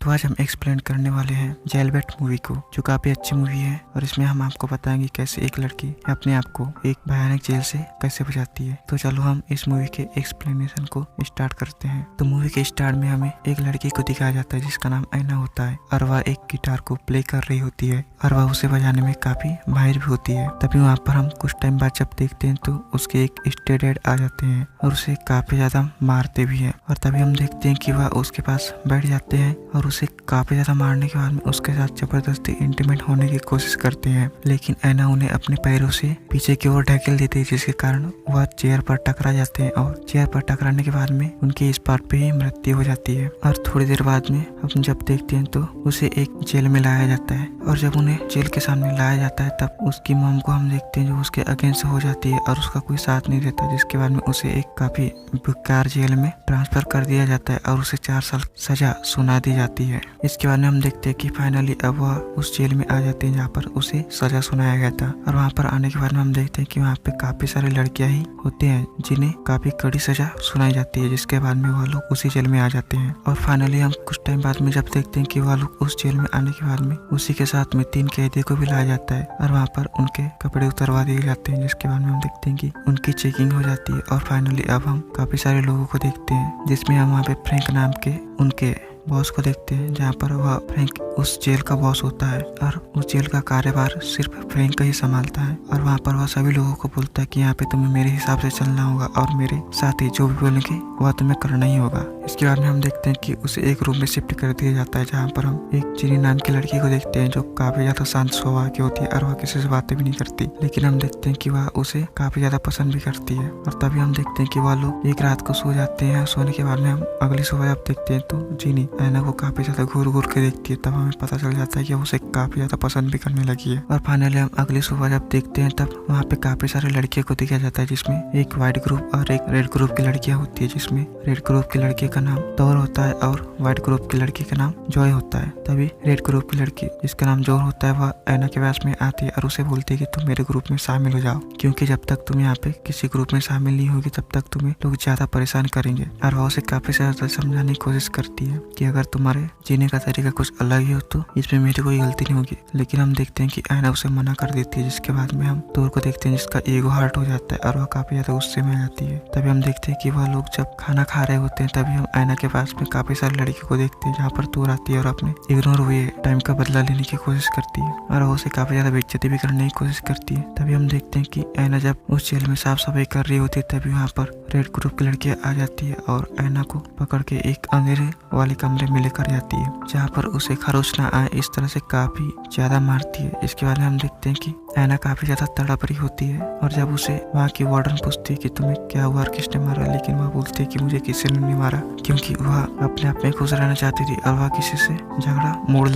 तो आज हम एक्सप्लेन करने वाले हैं जेलबेट मूवी को, जो काफी अच्छी मूवी है और इसमें हम आपको बताएंगे कैसे एक लड़की अपने आप को एक भयानक जेल से कैसे बचाती है। तो चलो हम इस मूवी के एक्सप्लेनेशन को स्टार्ट करते हैं। तो मूवी के स्टार्ट में हमें एक लड़की को दिखाया जाता है जिसका नाम ऐना होता है और वह एक गिटार को प्ले कर रही होती है और वह उसे बजाने में काफी माहिर भी होती है। तभी वहाँ पर हम कुछ टाइम बाद जब देखते हैं तो उसके एक स्टेडेड आ जाते हैं और उसे काफी ज्यादा मारते भी हैं। और तभी हम देखते हैं कि वह उसके पास बैठ जाते हैं और उसे काफी ज्यादा मारने के बाद में उसके साथ जबरदस्ती इंटीमेट होने की कोशिश करते हैं, लेकिन ऐना उन्हें अपने पैरों से पीछे की ओर ढकेल देती है, जिसके कारण वह चेयर पर टकरा जाते हैं और चेयर पर टकराने के बाद में उनकी इस बात पे ही मृत्यु हो जाती है। और थोड़ी देर बाद में हम जब देखते हैं तो उसे एक जेल में लाया जाता है और जब उन्हें जेल के सामने लाया जाता है तब उसकी मॉम को हम देखते हैं जो उसके अगेंस्ट हो जाती है और उसका कोई साथ नहीं देता, जिसके बाद में उसे एक काफी बेकार जेल में ट्रांसफर कर दिया जाता है और उसे 4 साल सजा सुना दी जाती है। इसके बाद में हम देखते हैं कि फाइनली अब वह उस जेल में आ जाते हैं जहाँ पर उसे सजा सुनाया गया था। और वहाँ पर आने के बाद में हम देखते हैं कि वहाँ पे काफी सारे लड़कियां ही होते हैं जिन्हें काफी कड़ी सजा सुनाई जाती है, जिसके बाद में वह लोग उसी जेल में आ जाते हैं। और फाइनली हम कुछ टाइम बाद में जब देखते हैं कि वह लोग उस जेल में आने के बाद में उसी के साथ में 3 कैदी को भी लाया जाता है और वहाँ पर उनके कपड़े उतरवा दिए जाते हैं, जिसके बाद में हम देखते हैं कि उनकी चेकिंग हो जाती है। और फाइनली अब हम काफी सारे लोगों को देखते हैं जिसमें हम वहाँ पे फ्रैंक नाम के उनके बॉस को देखते हैं, जहाँ पर वह फ्रैंक उस जेल का बॉस होता है और उस जेल का कार्यभार सिर्फ फ्रैंक ही संभालता है। और वहाँ पर वह सभी लोगों को बोलता है कि यहाँ पे तुम्हें मेरे हिसाब से चलना होगा और मेरे साथ ही जो भी बोलेंगे वह तुम्हें करना ही होगा। इसके बाद में हम देखते हैं कि उसे एक रूम में शिफ्ट कर दिया जाता है, जहाँ पर हम एक जिनी नाम की लड़की को देखते हैं जो काफी ज्यादा शांत स्वभाव की होती है और वह किसी से बातें भी नहीं करती, लेकिन हम देखते हैं कि वह उसे काफी ज्यादा पसंद भी करती है। और तभी हम देखते हैं कि वह लोग एक रात को सो जाते हैं। सोने के बाद में हम अगली सुबह जब देखते हैं तो जिनी ऐना को काफी ज्यादा घूर घूर के देखती है, तब हमें पता चल जाता है कि उसे काफी ज्यादा पसंद भी करने लगी है। और फाइनली हम अगली सुबह जब देखते हैं तब वहाँ पे काफी सारे लड़कियों को दिखाया जाता है, जिसमें एक व्हाइट ग्रुप और एक रेड ग्रुप की लड़कियां होती है, जिसमें रेड ग्रुप की लड़की का नाम तौर होता है और व्हाइट ग्रुप की लड़की का नाम जॉय होता है। तभी रेड ग्रुप की लड़की जिसका नाम जोर होता है वह ऐना के पास में आती है और उसे बोलती है कि तुम मेरे ग्रुप में शामिल हो जाओ, क्योंकि जब तक तुम यहाँ पे किसी ग्रुप में शामिल नहीं होगी तब तक तुम्हें लोग ज्यादा परेशान करेंगे। और वह उसे काफी ज्यादा समझाने की कोशिश करती है कि अगर तुम्हारे जीने का तरीका कुछ अलग ही हो तो इसमें मेरी कोई गलती नहीं होगी, लेकिन हम देखते हैं कि ऐना उसे मना कर देती है, जिसके बाद में हम तोर को देखते हैं जिसका ईगो हर्ट हो जाता है और वह काफी ज्यादा गुस्से में आ जाती है। तभी हम देखते हैं कि वह लोग जब खाना खा रहे होते हैं तभी हम ऐना के पास में काफी सारी लड़कियों को देखते हैं, जहाँ पर तोर आती है और अपने इग्नोर हुए टाइम का बदला लेने की कोशिश करती है और वो उसे काफी ज्यादा बेइज्जती भी करने की कोशिश करती है। तभी हम देखते हैं कि ऐना जब उस जेल में साफ सफाई कर रही होती है तभी वहाँ पर रेड ग्रुप की लड़कियां आ जाती है और ऐना को पकड़ के एक अंधेरे वाले कमरे में लेकर जाती है, जहाँ पर उसे खरोच ना आए इस तरह से काफी ज्यादा मारती है। इसके बाद में हम देखते हैं कि ऐना काफी ज्यादा तड़प रही होती है और जब उसे वहाँ की वार्डन पूछती है कि तुम्हें क्या हुआ और किसने मारा, लेकिन वह बोलती है कि मुझे किसी ने नहीं मारा, क्योंकि वह अपने आप में खुश रहना चाहती थी और वह किसी से झगड़ा मोड़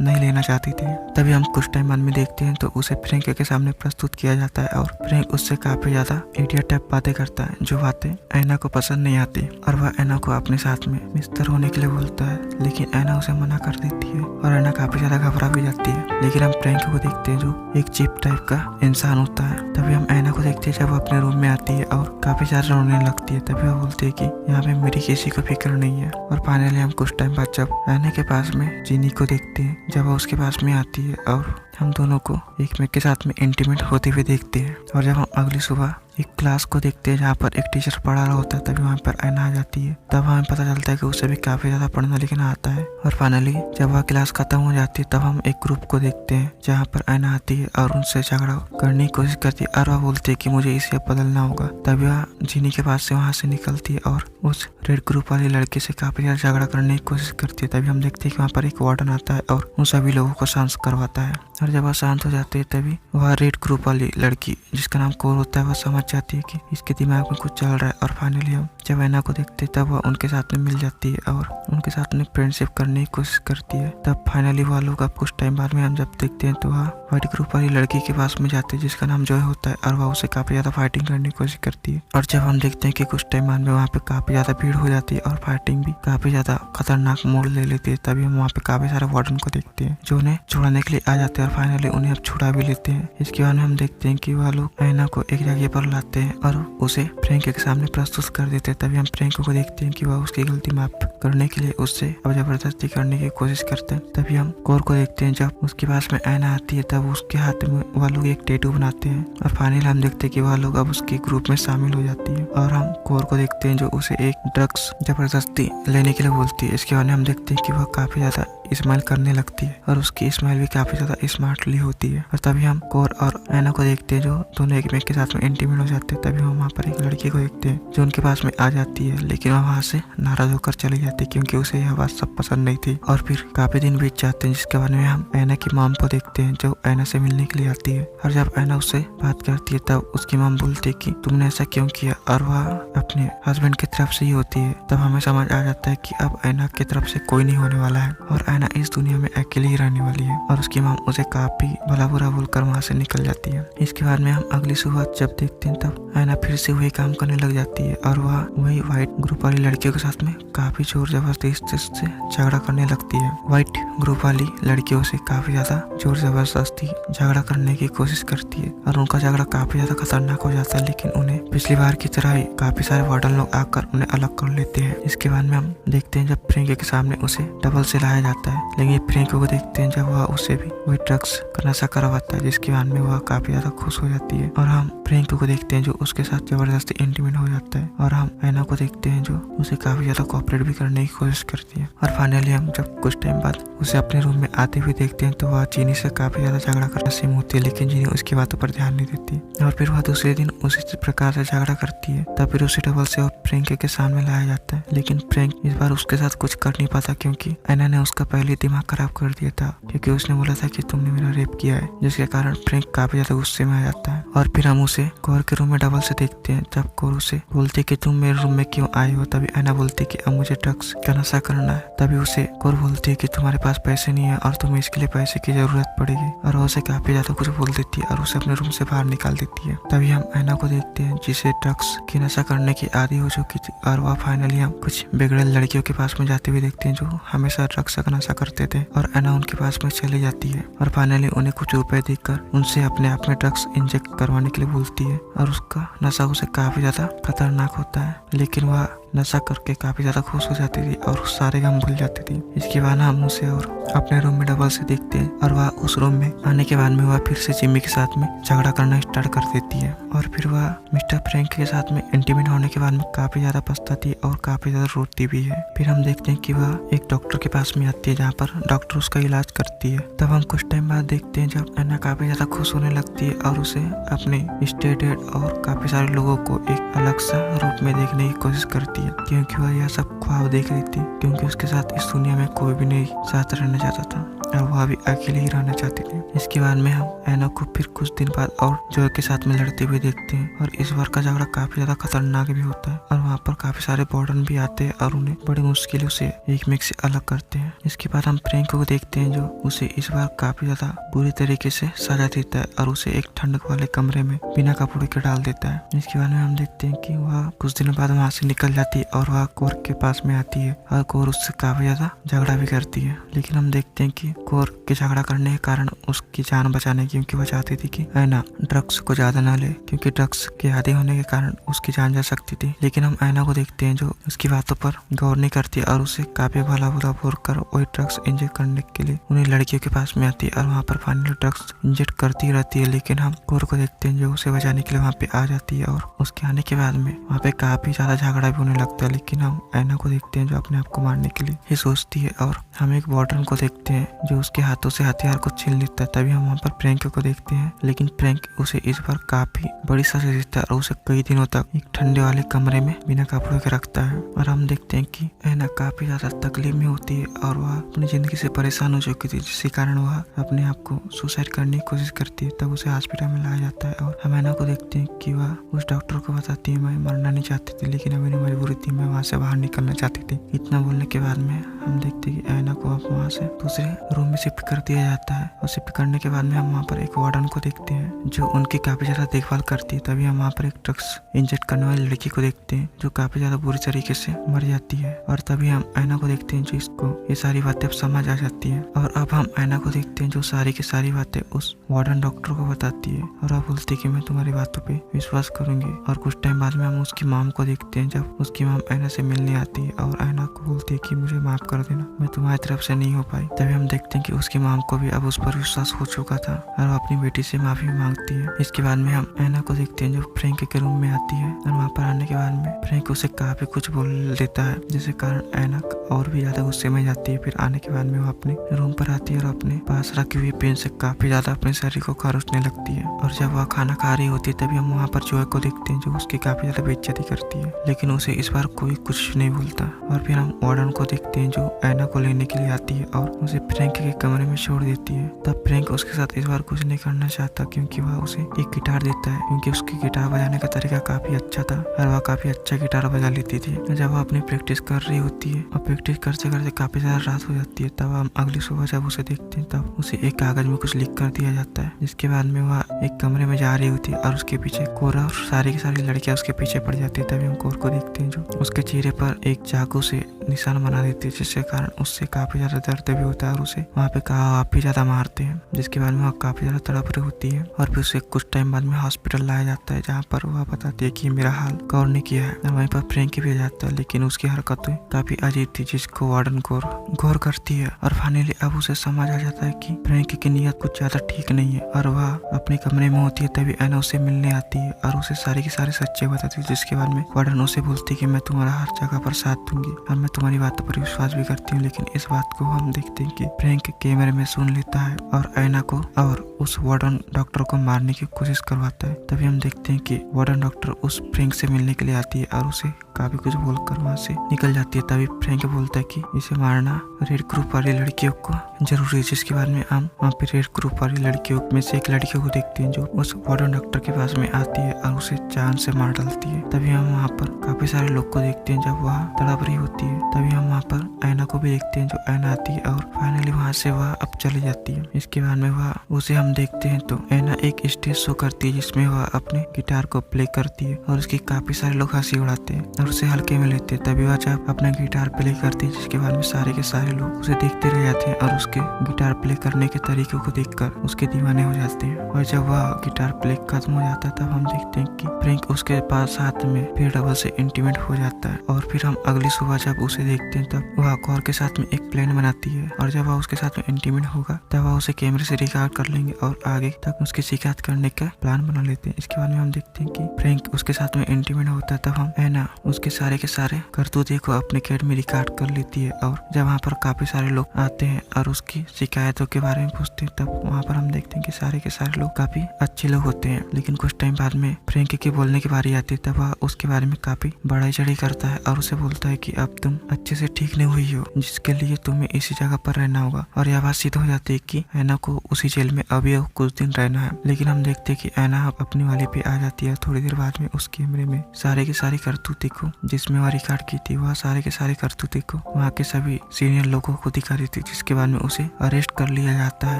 नहीं लेना चाहती थी। तभी हम कुछ टाइम बाद में देखते हैं तो उसे फ्रैंक के सामने प्रस्तुत किया जाता है और फ्रैंक उससे काफी ज्यादा इडियट टाइप बातें करता है, जो बातें ऐना को पसंद नहीं आती और वह ऐना को अपने साथ में मिस्टर होने के लिए बोलता है, लेकिन ऐना उसे मना कर देती है और ऐना काफी ज्यादा घबरा भी जाती है। लेकिन हम फ्रैंक को देखते हैं जो एक चीप टाइप का इंसान होता है। तभी हम ऐना को देखते हैं जब वो अपने रूम में आती है और काफी ज्यादा रोने लगती है, तभी वो बोलती है कि यहाँ पे मेरी किसी को फिक्र नहीं है। और फाइनली हम कुछ टाइम बाद जब ऐना के पास में जीनी को देखते हैं जब वो उसके पास में आती है और हम दोनों को एक के साथ में इंटीमेट होते हुए देखते हैं। और जब हम अगली सुबह एक क्लास को देखते हैं जहाँ पर एक टीचर पढ़ा रहा होता है तभी वहाँ पर ऐना आ जाती है, तब हमें पता चलता है कि उसे भी काफी ज्यादा पढ़ना लिखना आता है। और फाइनली जब वह क्लास खत्म हो जाती है तब हम एक ग्रुप को देखते हैं जहाँ पर ऐना आती है और उनसे झगड़ा करने की कोशिश करती है और वह बोलती है कि मुझे इसे बदलना होगा। तभी वह जीनी के पास से वहाँ से निकलती है और उस रेड ग्रुप वाली लड़की से काफी ज्यादा झगड़ा करने की कोशिश करती है। तभी हम देखते हैं कि वहाँ पर एक वार्डन आता है और उन सभी लोगों को शांत करवाता है। और जब वह शांत हो जाते हैं तभी वह रेड ग्रुप वाली लड़की जिसका नाम कोर होता है वह समझ जाती है कि इसके दिमाग में कुछ चल रहा है। और फाइनली हम जब ऐना को देखते हैं तब वह उनके साथ में मिल जाती है और उनके साथ में फ्रेंडशिप करने की कोशिश करती है। तब फाइनली वह लोग अब कुछ टाइम बाद में हम जब देखते हैं तो वह व्हाइट ग्रुप वाली लड़की के पास में जाते हैं जिसका नाम जॉय होता है और वह उसे काफी ज्यादा फाइटिंग करने की कोशिश करती है। और जब हम देखते हैं कि कुछ टाइम बाद में वहाँ पे काफी ज्यादा भीड़ हो जाती है और फाइटिंग भी काफी ज्यादा खतरनाक मोड़ ले लेती है, तभी हम वहाँ पे काफी सारे वार्डन को देखते हैं जो उन्हें छुड़ाने के लिए आ जाते हैं और फाइनली उन्हें अब छुड़ा भी लेते हैं। इसके बाद में हम देखते हैं कि वह लोग ऐना को एक जगह पर लाते हैं और उसे फ्रैंक के सामने प्रस्तुत कर देते हैं। तभी हम फ्रैंक को देखते हैं कि वह उसकी गलती माफ करने के लिए उससे अब जबरदस्ती करने की कोशिश करते हैं। तभी हम कोर को देखते हैं, जब उसके पास में ऐना आती है तब उसके हाथ में वह लोग एक टैटू बनाते हैं और फाइनली हम देखते हैं कि वह लोग अब उसके ग्रुप में शामिल हो जाती है। और हम कोर को देखते हैं जो उसे एक ड्रग्स जबरदस्ती लेने के लिए बोलती है। इसके बाद हम देखते हैं कि वह काफी ज्यादा स्माइल करने लगती है और उसकी स्माइल भी काफी ज्यादा स्मार्टली होती है। और तभी हम कोर और ऐना को देखते हैं जो दोनों एक के साथ में इंटीमेट हो जाते हैं। तभी हम वहाँ पर एक लड़की को देखते हैं जो उनके पास में आ जाती है, लेकिन वह वहाँ से नाराज होकर चली जाती है क्योंकि उसे यह बात सब पसंद नहीं थी। और फिर काफी दिन बीत जाते हैं, जिसके बाद में हम ऐना की मॉम को देखते हैं जो ऐना से मिलने के लिए आती है। और जब ऐना उससे बात करती है तब उसकी मॉम बोलती है कि तुमने ऐसा क्यों किया, और वह अपने हस्बैंड की तरफ से ही होती है। तब हमें समझ आ जाता है कि अब ऐना की तरफ से कोई नहीं होने वाला है और ऐना इस दुनिया में अकेली ही रहने वाली है। और उसकी मॉम उसे काफी भला बुरा बोलकर वहाँ से निकल जाती है। इसके बाद में हम अगली सुबह जब देखते हैं तब ऐना फिर से वही काम करने लग जाती है और वह वही व्हाइट ग्रुप वाली लड़कियों के साथ में काफी जोर जबरदस्ती से झगड़ा करने लगती है। व्हाइट ग्रुप वाली लड़कियों से काफी ज्यादा जोर जबरदस्ती झगड़ा करने की कोशिश करती है और उनका झगड़ा काफी ज्यादा खतरनाक हो जाता है, लेकिन उन्हें पिछली बार की तरह ही काफी सारे वार्डन लोग आकर उन्हें अलग कर लेते हैं। इसके बाद में हम देखते हैं जब फ्रैंक के सामने उसे डबल से लाया जाता है, लेकिन फ्रैंक को देखते हैं जब वह उसे भी वही ड्रग्स का नशा करवाता है, जिसके बाद में वह काफी ज्यादा खुश हो जाती है। और हम फ्रैंक को देखते हैं जो उसके साथ जबरदस्ती इंटीमेट हो जाता है। और हम ऐना को देखते हैं जो उसे काफी ज्यादा कोऑपरेट भी करने की कोशिश करती है। और फाइनली हम जब कुछ टाइम बाद उसे अपने रूम में आते हुए देखते हैं तो वह चीनी से काफी ज्यादा झगड़ा करना सीम होती है, लेकिन चीनी उसकी बातों पर ध्यान नहीं देती। और फिर वह दूसरे दिन उसी प्रकार से झगड़ा करती है। तब फिर उसे डबल से और फ्रैंक के सामने लाया जाता है, लेकिन फ्रैंक इस बार उसके साथ कुछ कर नहीं पाता क्योंकि ऐना ने उसका पहले दिमाग खराब कर दिया था, क्योंकि उसने बोला था कि तुमने मेरा रेप किया है, जिसके कारण फ्रैंक काफी ज्यादा गुस्से में आ जाता है। और फिर हम उसे कोर के रूम में डबल से देखते हैं जब कोर उसे बोलती कि तुम मेरे रूम में क्यों आई हो। तभी ऐना बोलती कि अब मुझे ड्रग्स का नशा करना है। तभी उसे कोर बोलती है कि तुम्हारे पास पैसे नहीं है और तुम्हें इसके लिए पैसे की जरूरत पड़ेगी, और वो उसे काफी ज्यादा कुछ बोल देती है और उसे अपने रूम से बाहर निकाल देती है। तभी हम ऐना को देखते हैं जिसे ड्रग्स की नशा करने की आदी हो चुकी थी, और वह फाइनली हम कुछ बिगड़े लड़कियों के पास में जाते हुए देखते हैं जो हमेशा ड्रग्स का नशा करते थे। और ऐना उनके पास में चली जाती है और फाइनली उन्हें कुछ रुपए देकर उनसे अपने आप में ड्रग्स इंजेक्ट करवाने के लिए बोलती है। और उसका नशा उसे काफी ज्यादा खतरनाक होता है, लेकिन वह नशा करके काफी ज्यादा खुश हो जाती थी और सारे गम भूल जाती थी। इसके बाद हम उसे और अपने रूम में डबल से देखते हैं और वह उस रूम में आने के बाद में वह फिर से जिम्मी के साथ में झगड़ा करना स्टार्ट कर देती है। और फिर वह मिस्टर फ्रैंक के साथ में इंटीमेट होने के बाद में काफी ज्यादा पछताती है और काफी ज्यादा रोती भी है। फिर हम देखते हैं कि वह एक डॉक्टर के पास में आती है जहाँ पर डॉक्टर उसका इलाज करती है। तब हम कुछ टाइम बाद देखते हैं जब ऐना काफी ज्यादा खुश होने लगती है और उसे अपने स्टेटेड और काफी सारे लोगों को एक अलग सा रूप में देखने की कोशिश करती है, क्योंकि वह यह सब ख्वाब देख रही थी, क्योंकि उसके साथ इस दुनिया में कोई भी नहीं साथ रहना चाहता था और वह भी अकेले ही रहना चाहती थी। इसके बाद में हम ऐना को फिर कुछ दिन बाद और जॉय के साथ में लड़ते हुए देखते हैं और इस बार का झगड़ा काफी ज्यादा खतरनाक भी होता है और वहाँ पर काफी सारे वार्डन भी आते हैं और उन्हें बड़ी मुश्किलों से एक में से अलग करते हैं। इसके बाद हम फ्रैंक को देखते हैं जो उसे इस बार काफी ज्यादा बुरी तरीके से सजा देता है और उसे एक ठंडक वाले कमरे में बिना कपड़े के डाल देता है। इसके बाद में हम देखते हैं कि वह कुछ दिनों बाद वहाँ से निकल जाती है और वह कोर के पास में आती है और कोर उससे काफी ज्यादा झगड़ा भी करती है, लेकिन हम देखते हैं कि कोर के झगड़ा करने के कारण उसकी जान बचाने, क्योंकि वह चाहती थी कि ऐना ड्रग्स को ज्यादा ना ले, क्योंकि ड्रग्स के आदी होने के कारण उसकी जान जा सकती थी। लेकिन हम ऐना को देखते हैं जो उसकी बातों पर गौर नहीं करती और उसे काफी भला बुरा बोलकर वही ड्रग्स इंजेक्ट करने के लिए उन्हें लड़कियों के पास में आती है और वहाँ पर फाइनली ड्रग्स इंजेक्ट करती रहती है। लेकिन हम कोर को देखते हैं जो उसे बचाने के लिए वहाँ पे आ जाती है और उसके आने के बाद में वहाँ पे काफी ज्यादा झगड़ा भी होने लगता है। लेकिन हम ऐना को देखते हैं जो अपने आप को मारने के लिए ही सोचती है और हम एक वार्डन को देखते हैं जो उसके हाथों से हथियार को छीन लेता है। तभी हम वहाँ पर फ्रैंक को देखते हैं, लेकिन फ्रैंक उसे इस बार काफी बड़ी सजा देता है और उसे कई दिनों तक एक ठंडे वाले कमरे में बिना कपड़ों के रखता है। और हम देखते हैं कि ऐना काफी ज्यादा तकलीफ में होती है और वह अपनी जिंदगी से परेशान हो चुकी थी, जिसके कारण वह अपने आप को सुसाइड करने की कोशिश करती है। तब उसे हॉस्पिटल में लाया जाता है और हम ऐना को देखते हैं कि वह उस डॉक्टर को बताती है मैं मरना नहीं चाहती थी, लेकिन अभी मजबूरी थी, मैं वहाँ से बाहर निकलना चाहती थी। इतना बोलने के बाद में हम देखते हैं कि ऐना को अब वहाँ से दूसरे रूम में शिफ्ट कर दिया जाता है और शिफ्ट करने के बाद में हम वहाँ पर एक वार्डन को देखते हैं जो उनकी काफी ज्यादा देखभाल करती है। तभी हम वहाँ पर एक ड्रग्स इंजेक्ट करने वाली लड़की को देखते हैं जो काफी ज्यादा बुरी तरीके से मर जाती है। और तभी हम ऐना को देखते हैं जो इसको ये सारी बातें अब समझ आ जाती है। और अब हम ऐना को देखते हैं जो सारी की सारी बातें उस वार्डन डॉक्टर को बताती है और अब बोलती है कि मैं तुम्हारी बातों पे विश्वास करूंगी। और कुछ टाइम बाद में हम उसकी माम को देखते हैं जब उसकी माम ऐना से मिलने आती है और ऐना को बोलती है कि मुझे माफ कर देना, मैं तुम्हारी तरफ से नहीं हो पाई। तभी हम देखते हैं कि उसकी माम को भी अब उस पर विश्वास हो चुका था और वो अपनी बेटी से माफी मांगती है। इसके बाद में हम ऐना को देखते हैं जो फ्रैंक के रूम में आती है और वहाँ पर आने के बाद में फ्रैंक उसे काफी कुछ बोल देता है जिसके कारण ऐना और भी ज्यादा गुस्से में जाती है। फिर आने के बाद में वो अपने रूम पर आती है और अपने पास रखी हुई पेन से काफी ज्यादा अपने शरीर को खरोचने लगती है। और जब वह खाना खा रही होती है तभी हम वहाँ पर जोए को देखते हैं जो उसकी काफी ज्यादा बेइज्जती करती है, लेकिन उसे इस बार कोई कुछ नहीं बोलता। और फिर हम वार्डन को देखते हैं जो ऐना को लेने के लिए आती है और उसे फ्रैंक के कमरे में छोड़ देती है। तब फ्रैंक उसके साथ इस बार कुछ नहीं करना चाहता क्योंकि वह उसे एक गिटार देता है क्योंकि उसकी गिटार बजाने का तरीका काफी अच्छा था और वह काफी अच्छा गिटार बजा लेती थी। जब वह अपनी प्रैक्टिस कर रही होती है और प्रैक्टिस करते करते काफी ज्यादा रात हो जाती है तब हम अगली सुबह जब उसे देखते हैं तब उसे एक कागज में कुछ लिख कर दिया जाता है। जिसके बाद में वह एक कमरे में जा रही होती है और उसके पीछे कोरा और सारी की सारी लड़कियां उसके पीछे पड़ जाती है। तभी हम कोर को देखते हैं जो उसके चेहरे पर एक चाकू से निशान बना देती है जिसके कारण उससे काफी ज्यादा दर्द भी होता है और उसे वहाँ पे काफी ज्यादा मारते हैं। जिसके बाद में वह काफी ज्यादा तड़प रही होती है और फिर उसे कुछ टाइम बाद में हॉस्पिटल लाया जाता है जहाँ पर वह बताती है कि मेरा हाल कौर ने किया है। और वहीं पर फ्रैंक भी जाता है लेकिन उसकी हरकतें काफी अजीब थी जिसको वार्डन गौर करती है। और फाइनली अब उसे समझ आ जाता है कि फ्रैंक की नीयत कुछ ज्यादा ठीक नहीं है और वह अपने कमरे में होती है। तभी ऐना उसे मिलने आती है और उसे सारे के सारे सच्चे बताती है। जिसके बाद में वार्डन उसे बोलती है कि मैं तुम्हारा हर जगह पर साथ दूंगी और मैं तुम्हारी बातों पर विश्वास भी करती हूँ। लेकिन इस बात को हम देखते हैं कि फ्रैंक कैमरे में सुन लेता है और ऐना को और उस वार्डन डॉक्टर को मारने की कोशिश करवाता है। तभी हम देखते हैं कि वार्डन डॉक्टर उस फ्रैंक से मिलने के लिए आती है और उसे काफी कुछ बोलकर वहाँ से निकल जाती है। तभी फ्रैंक बोलता है कि इसे मारना रेड ग्रुप वाली लड़कियों को जरूरी है। जिसके बाद में हम वहाँ पे रेड ग्रुप वाली लड़कियों में से एक लड़की को देखते हैं जो उस वार्डन डॉक्टर के पास में आती है और उसे जान से मार डालती है। तभी हम वहाँ पर काफी सारे लोग को देखते हैं जब वह तड़प रही होती है। तभी हम वहाँ पर ऐना को भी देखते हैं जो ऐना आती है और फाइनली वहाँ से वह अब चली जाती है। इसके बाद में वह उसे हम देखते हैं तो ऐना एक स्टेज शो करती है जिसमें वह अपने गिटार को प्ले करती है और उसकी काफी सारे लोग हंसी उड़ाते हैं और उसे हल्के में लेते हैं। तभी वह जब अपना गिटार प्ले करती है जिसके बाद में सारे के सारे लोग उसे देखते रह जाते हैं और उसके गिटार प्ले करने के तरीकों को देखकर उसके दीवाने हो जाते हैं। और जब वह गिटार प्ले खत्म हो जाता है तब हम देखते हैं कि फ्रैंक उसके पास साथ में फिर डबल से इंटीमेट हो जाता है। और फिर हम अगली सुबह जब उसे देखते हैं तब वह कौर के साथ में एक प्लान बनाती है और जब वह उसके साथ में इंटीमेट होगा तब वह उसे कैमरे से रिकॉर्ड कर लेंगे और आगे तक उसकी शिकायत करने का प्लान बना लेते हैं। इसके बाद में हम देखते हैं कि फ्रैंक उसके साथ में इंटीमेट होता है तब हम ऐना उसके सारे के सारे करतूते को अपने कैड में रिकॉर्ड कर लेती है। और जब वहाँ पर काफी सारे लोग आते हैं और उसकी शिकायतों के बारे में पूछते हैं तब वहाँ पर हम देखते हैं कि सारे के सारे लोग काफी अच्छे लोग होते हैं। लेकिन कुछ टाइम बाद में फ्रैंक की बोलने की बारी आती है तब वह उसके बारे में काफी बढ़ाई चढ़ाई करता है और उसे बोलता है कि अब तुम अच्छे से ठीक नहीं हुई हो जिसके लिए तुम्हें इसी जगह पर रहना होगा। और यह बात सिद्ध हो जाती है कि ऐना को उसी जेल में अभी कुछ दिन रहना है। लेकिन हम देखते हैं कि ऐना अपनी वाली पे आ जाती है। थोड़ी देर बाद में उस कैमरे में सारे के सारे करतूते को जिसमें वह रिकॉर्ड की थी वह सारे के सारे करतूते को वहाँ के सभी सीनियर लोगों को दिखा दी थी। जिसके बाद में उसे अरेस्ट कर लिया जाता है।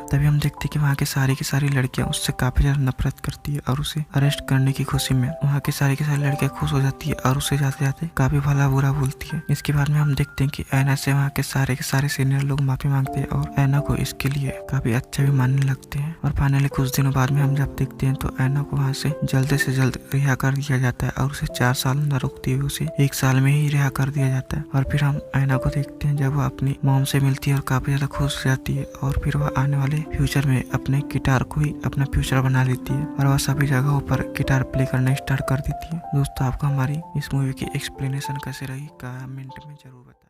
तभी हम देखते हैं कि वहाँ के की सारी लड़कियां उससे काफी ज्यादा नफरत करती है और उसे अरेस्ट करने की खुशी में वहाँ की सारी लड़कियां खुश हो जाती है और उसे जाते जाते काफी भला बुरा बोलती है। इसके बाद में हम देखते हैं कि ऐना से वहाँ के सारे सीनियर लोग माफी मांगते हैं और ऐना को इसके लिए काफी अच्छा भी मानने लगते हैं। और फाइनली कुछ दिनों बाद में हम जब देखते हैं तो ऐना को वहाँ से जल्द से जल्द रिहा कर दिया जाता है और उसे 4 साल न रोकते हुए उसे 1 साल में ही रिहा कर दिया जाता है। और फिर हम ऐना को देखते हैं जब वो अपनी मॉम से मिलती है और काफी ज्यादा खुश हो जाती है और फिर वह आने वाले फ्यूचर में अपने गिटार को ही अपना फ्यूचर बना लेती है और वह सभी जगहों पर गिटार प्ले करना स्टार्ट कर देती है। दोस्तों आपको हमारी इस मूवी की एक्सप्लेनेशन कैसे रही कमेंट में जरूर बताएं।